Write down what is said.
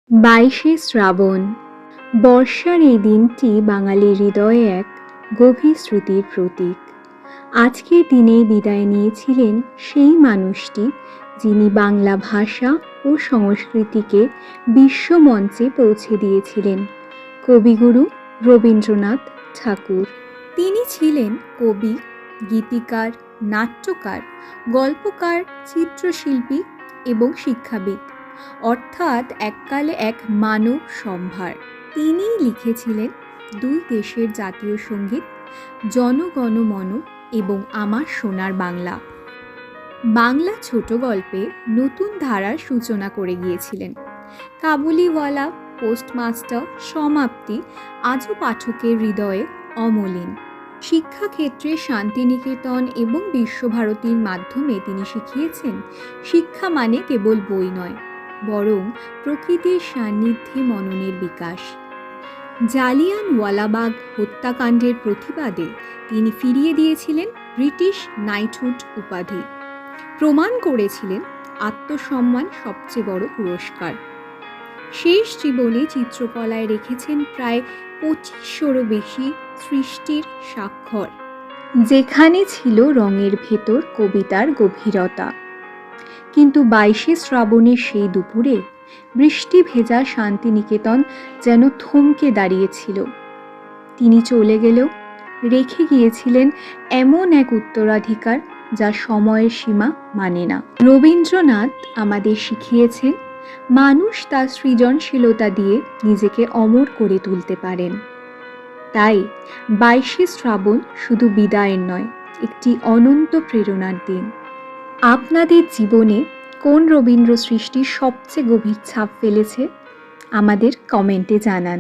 22শে শ্রাবণ। বর্ষার এই দিনটি বাঙালির হৃদয়ে এক গভীর স্মৃতির প্রতীক। আজকের দিনে বিদায় নিয়েছিলেন সেই মানুষটি যিনি বাংলা ভাষা ও সংস্কৃতিকে বিশ্বমঞ্চে পৌঁছে দিয়েছিলেন, কবিগুরু রবীন্দ্রনাথ ঠাকুর। তিনি ছিলেন কবি, গীতিকার, নাট্যকার, গল্পকার, চিত্রশিল্পী এবং শিক্ষাবিদ, অর্থাৎ এককালে এক মানব সম্ভার। তিনিই লিখেছিলেন দুই দেশের জাতীয় সঙ্গীত, জন গণ মন এবং আমার সোনার বাংলা। বাংলা ছোট গল্পে নতুন ধারার সূচনা করে গিয়েছিলেন। কাবুলিওয়ালা, পোস্টমাস্টার, সমাপ্তি আজও পাঠকের হৃদয়ে অমলিন। শিক্ষাক্ষেত্রে শান্তিনিকেতন এবং বিশ্বভারতীর মাধ্যমে তিনি শিখিয়েছেন শিক্ষা মানে কেবল বই নয়, বরং প্রকৃতির সান্নিধ্যে মননের বিকাশ। জালিয়ানওয়ালাবাগ হত্যাকাণ্ডের প্রতিবাদে তিনি ফিরিয়ে দিয়েছিলেন ব্রিটিশ নাইটহুড উপাধি, প্রমাণ করেছিলেন আত্মসম্মান সবচেয়ে বড় পুরস্কার। শেষ জীবনে চিত্রকলায় রেখেছেন প্রায় 2500-রও বেশি সৃষ্টির স্বাক্ষর, যেখানে ছিল রঙের ভেতর কবিতার গভীরতা। কিন্তু 22শে শ্রাবণের সেই দুপুরে বৃষ্টি ভেজা শান্তিনিকেতন যেন থমকে দাঁড়িয়েছিল। তিনি চলে গেলেও রেখে গিয়েছিলেন এমন এক উত্তরাধিকার যা সময়ের সীমা মানে না। রবীন্দ্রনাথ আমাদের শিখিয়েছেন মানুষ তার সৃজনশীলতা দিয়ে নিজেকে অমর করে তুলতে পারেন। তাই 22শে শ্রাবণ শুধু বিদায়ের নয়, একটি অনন্ত প্রেরণার দিন। আপনাদের জীবনে কোন রবীন্দ্র সৃষ্টি সবচেয়ে গভীর ছাপ ফেলেছে আমাদের কমেন্টে জানান।